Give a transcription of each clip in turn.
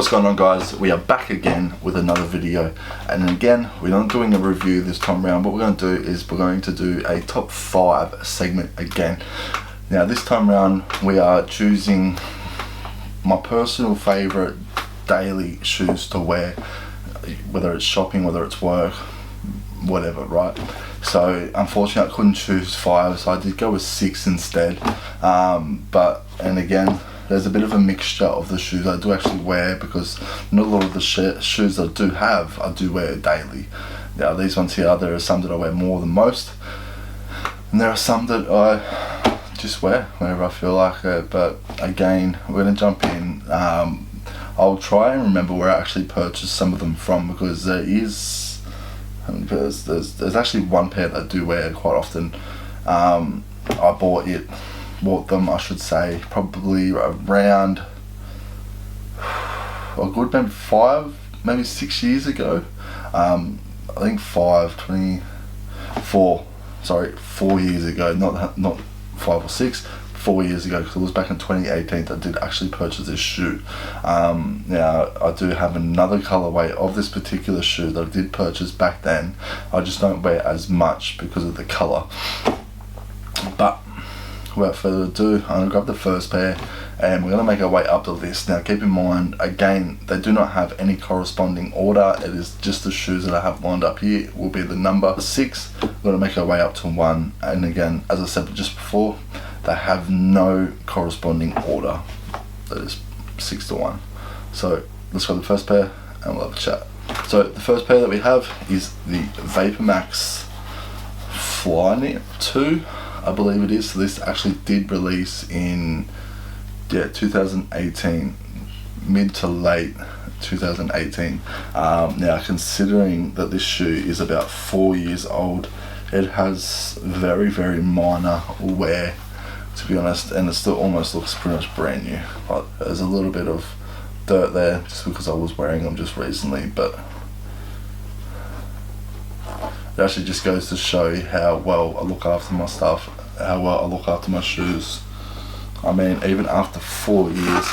What's going on, guys? We are back again with another video, and again we're not doing a review this time around. What we're going to do is we're going to do a top 5 segment again. Now this time around we are choosing my personal favorite daily shoes to wear, whether it's shopping, whether it's work, whatever, right? So unfortunately I couldn't choose 5, so I did go with 6 instead. And again, there's a bit of a mixture of the shoes I do actually wear, because not a lot of the shoes I do have I do wear daily. Now these ones here, there are some that I wear more than most, and there are some that I just wear whenever I feel like it. But again, we're going to jump in. I'll try and remember where I actually purchased some of them from, because there's actually one pair that I do wear quite often. I bought them, I should say, probably around a good maybe 5, maybe 6 years ago. I think 4 years ago, not 5 or 6, 4 years ago, because it was back in 2018 that I did actually purchase this shoe. Now I do have another colorway of this particular shoe that I did purchase back then. I just don't wear as much because of the color. But without further ado, I'm going to grab the first pair and we're going to make our way up the list. Now keep in mind, again, they do not have any corresponding order. It is just the shoes that I have lined up here will be the number 6. We're going to make our way up to 1, and again, as I said just before, they have no corresponding order. That is 6 to 1. So let's grab the first pair and we'll have a chat. So the first pair that we have is the VaporMax Flyknit 2, I believe it is. So this actually did release in 2018, mid to late 2018. Now considering that this shoe is about 4 years old, it has very minor wear, to be honest, and it still almost looks pretty much brand new. But there's a little bit of dirt there just because I was wearing them just recently, but it actually just goes to show you how well I look after my stuff, how well I look after my shoes. I mean, even after 4 years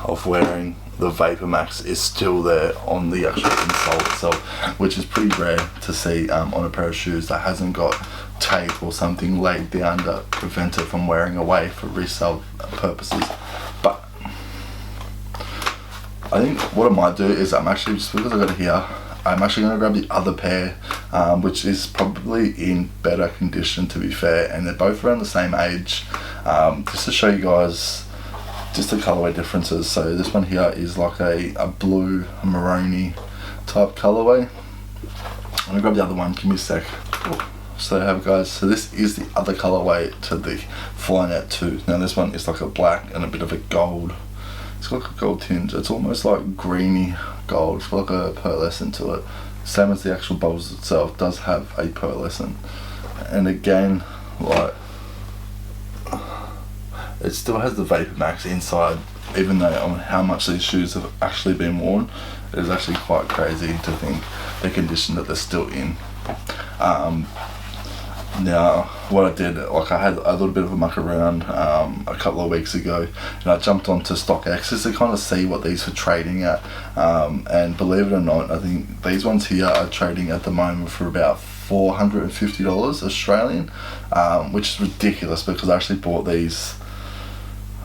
of wearing the VaporMax, is still there on the actual insole itself, which is pretty rare to see on a pair of shoes that hasn't got tape or something laid down to prevent it from wearing away for resale purposes. But I think what I might do is, I'm actually, just because I got it here, I'm actually going to grab the other pair, which is probably in better condition, to be fair, and they're both around the same age, just to show you guys just the colorway differences. So this one here is like a blue maroni type colorway. I'm going to grab the other one, give me a sec. So there you have it, guys. So this is the other colorway to the Flyknit 2. Now this one is like a black and a bit of a gold. It's got like a gold tinge. It's almost like greeny gold. It's got like a pearlescent to it. Same as the actual bubbles itself does have a pearlescent. And again, like, it still has the VaporMax inside, even though on how much these shoes have actually been worn, it is actually quite crazy to think the condition that they're still in. Now what I did, like, I had a little bit of a muck around a couple of weeks ago, and I jumped onto StockX just to kind of see what these were trading at, and believe it or not, I think these ones here are trading at the moment for about $450 Australian, which is ridiculous, because I actually bought these,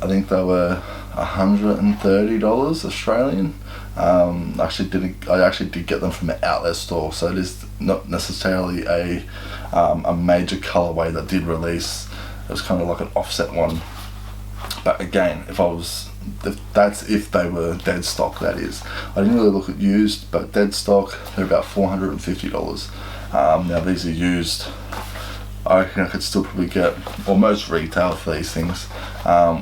I think they were $130 Australian. I actually did get them from an outlet store, so it is not necessarily a major colorway that did release. It was kind of like an offset one. But again, if they were dead stock, that is. I didn't really look at used, but dead stock, they're about $450. Now these are used. I reckon I could still probably get almost retail for these things,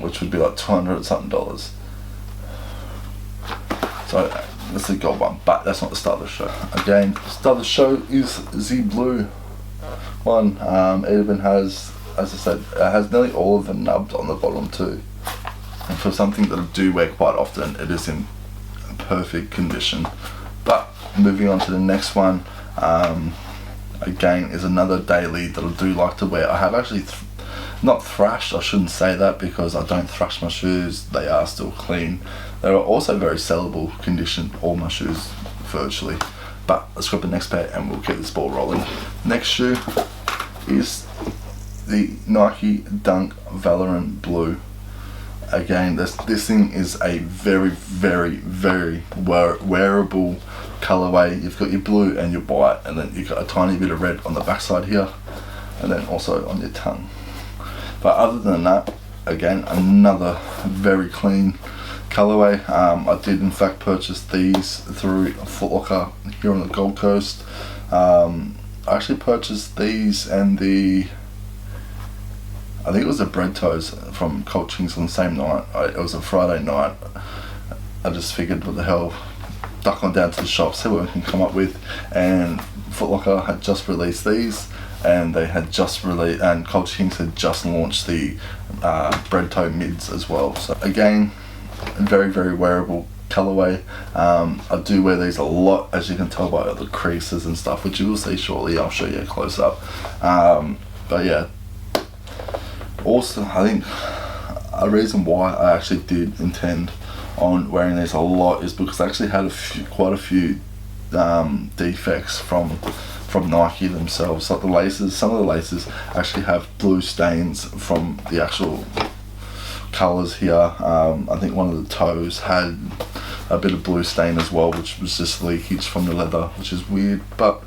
which would be like $200 something. So that's the gold one, but that's not the start of the show. Again, the start of the show is the blue one. It even has, as I said, it has nearly all of the nubs on the bottom too. And for something that I do wear quite often, it is in perfect condition. But moving on to the next one, again, is another daily that I do like to wear. I have actually not thrashed, I shouldn't say that, because I don't thrash my shoes, they are still clean, They are also very sellable condition, all my shoes virtually. But let's grab the next pair and we'll get this ball rolling. Next shoe is the Nike Dunk Valorant Blue. Again, this thing is a very, very, very wearable colorway. You've got your blue and your white, and then you've got a tiny bit of red on the backside here, and then also on your tongue. But other than that, again, another very clean colorway. I did in fact purchase these through Foot Locker here on the Gold Coast. I actually purchased these and I think it was the bread toes from Colchings on the same night. It was a Friday night. I just figured, what the hell, duck on down to the shop, see what we can come up with. And Foot Locker had just released these, and they had just released, and Colchings had just launched the bread toe mids as well. So again, very, very wearable colorway. I do wear these a lot, as you can tell by the creases and stuff, which you will see shortly. I'll show you a close up. But yeah. Also, I think a reason why I actually did intend on wearing these a lot is because I actually had quite a few defects from Nike themselves. Like the laces, some of the laces actually have blue stains from the actual colours here. I think one of the toes had a bit of blue stain as well, which was just leakage from the leather, which is weird, but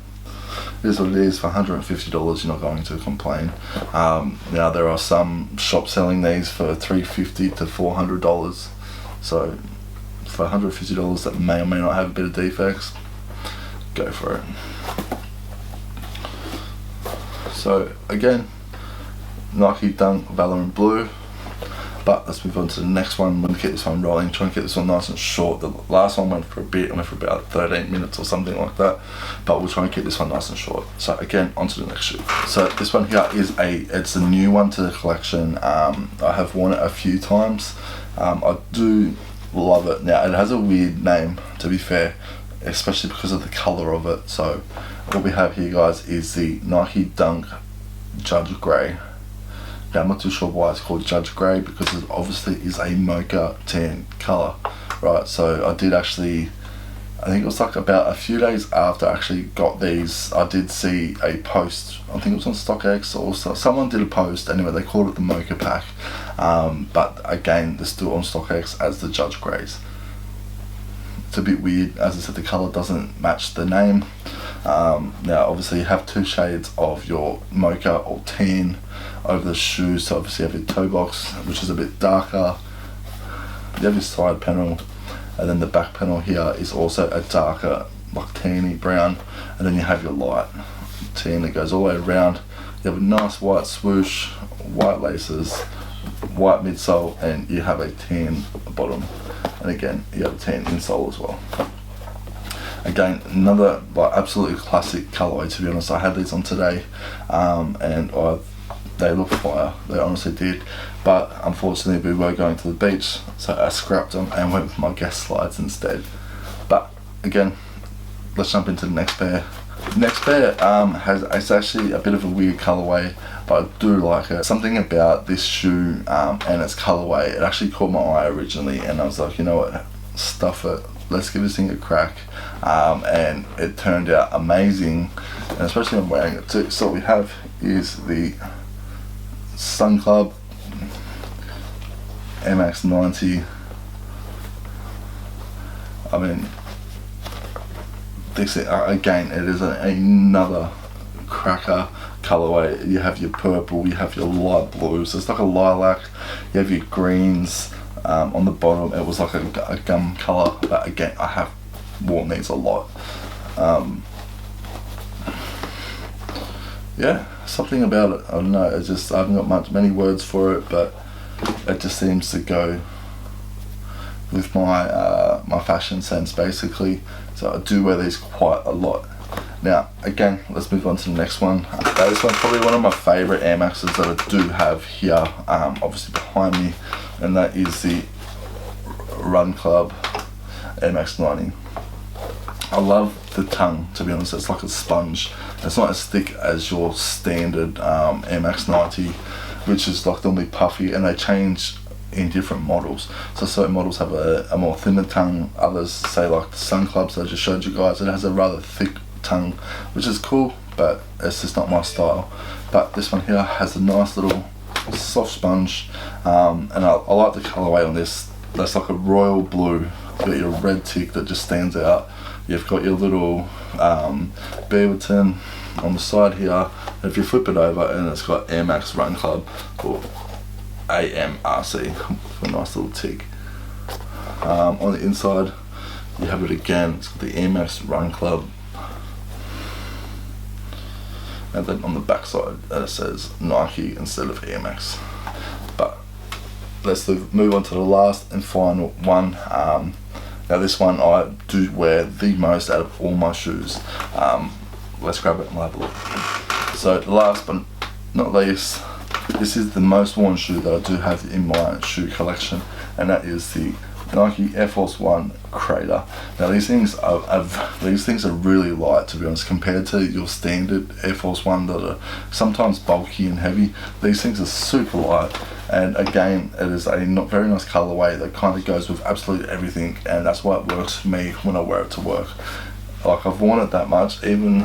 it is what it is. For $150, you're not going to complain. Now there are some shops selling these for $350 to $400. So for $150 that may or may not have a bit of defects, go for it. So again, Nike Dunk Valorant Blue. But let's move on to the next one. I'm going to keep this one rolling, try and keep this one nice and short. The last one went for a bit, went for about 13 minutes or something like that. But we'll try and keep this one nice and short. So again, on to the next shoe. So this one here it's a new one to the collection. I have worn it a few times. I do love it. Now it has a weird name, to be fair, especially because of the colour of it. So what we have here, guys, is the Nike Dunk Judge Grey. Now, I'm not too sure why it's called Judge Grey, because it obviously is a mocha tan colour, right? So I did actually, I think it was like about a few days after I actually got these, I did see a post, I think it was on StockX, or someone did a post, anyway, they called it the mocha pack, but again, they're still on StockX as the Judge Greys. It's a bit weird, as I said, the colour doesn't match the name. Now obviously you have two shades of your mocha or tan over the shoes. So obviously you have your toe box, which is a bit darker, you have your side panel, and then the back panel here is also a darker, like tanny brown, and then you have your light tan that goes all the way around. You have a nice white swoosh, white laces, white midsole, and you have a tan bottom, and again you have a tan insole as well. Again, another like absolutely classic colourway, to be honest. I had these on today, and they look fire, they honestly did, but unfortunately we were going to the beach, so I scrapped them and went with my Guess slides instead. But again, let's jump into the next pair. The next pair it's actually a bit of a weird colourway, but I do like it. Something about this shoe and its colourway, it actually caught my eye originally, and I was like, you know what, stuff it, let's give this thing a crack. And it turned out amazing, and especially when wearing it too. So what we have is the Sun Club airmax 90. I mean, this again, it is another cracker colorway. You have your purple, you have your light blues, it's like a lilac, you have your greens. On the bottom it was like a gum color, but again I have worn these a lot. Yeah, something about it, I don't know, it's just, I haven't got many words for it, but it just seems to go with my my fashion sense basically. So I do wear these quite a lot. Now again, let's move on to the next one. This one's probably one of my favourite Air Maxes that I do have here, obviously behind me, and that is the Run Club Air Max 90. I love the tongue, to be honest. It's like a sponge. It's not as thick as your standard Air Max 90, which is like normally puffy, and they change in different models. So certain models have a more thinner tongue, others, say like the Sun Clubs that I just showed you guys, it has a rather thick tongue, which is cool, but it's just not my style. But this one here has a nice little soft sponge, and I like the colorway on this. That's like a royal blue. You've got your red tick that just stands out. You've got your little Beaverton on the side here. And if you flip it over, and it's got airmax Run Club, or AMRC, a nice little tick. On the inside, you have it again. It's got the airmax Run Club. And then on the back side it says Nike instead of Air Max. But let's move on to the last and final one. Now this one I do wear the most out of all my shoes. Let's grab it and we'll have a look. So last but not least, this is the most worn shoe that I do have in my shoe collection, and that is the Nike Air Force One Crater. Now these things are really light, to be honest, compared to your standard Air Force One that are sometimes bulky and heavy. These things are super light, and again, it is a very nice colorway that kind of goes with absolutely everything, and that's why it works for me when I wear it to work. Like, I've worn it that much, even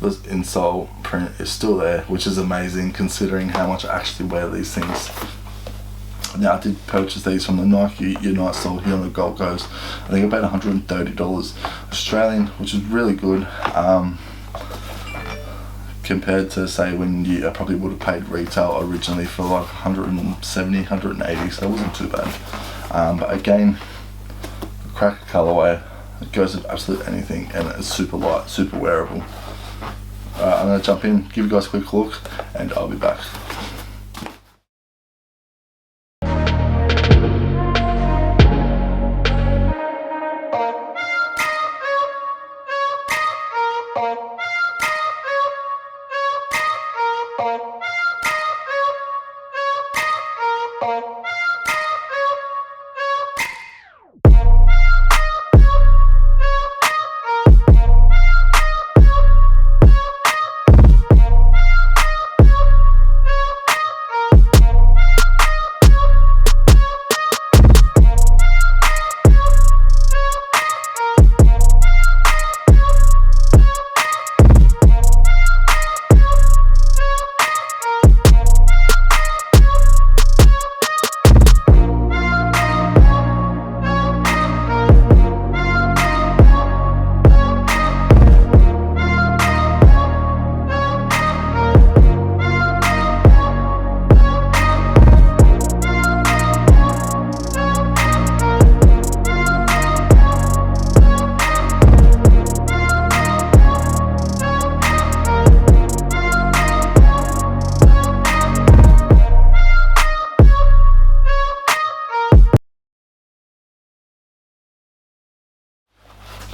the insole print is still there, which is amazing considering how much I actually wear these things. Now I did purchase these from the Nike Unite store here on the Gold Coast. I think about $130 Australian, which is really good, compared to say when I probably would have paid retail originally for like 170, 180, so it wasn't too bad. But again, crack colorway, it goes with absolutely anything, and it's super light, super wearable. I'm going to jump in, give you guys a quick look, and I'll be back.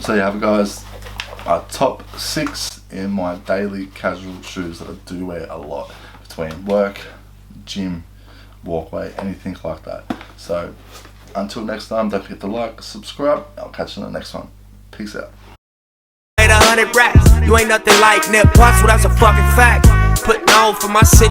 So you have it, guys, my top 6 in my daily casual shoes that I do wear a lot, between work, gym, walkway, anything like that. So until next time, don't forget to like, subscribe, I'll catch you in the next one. Peace out. 100 racks, you ain't nothing like net plus, well that's a fucking fact. Putting on for my city.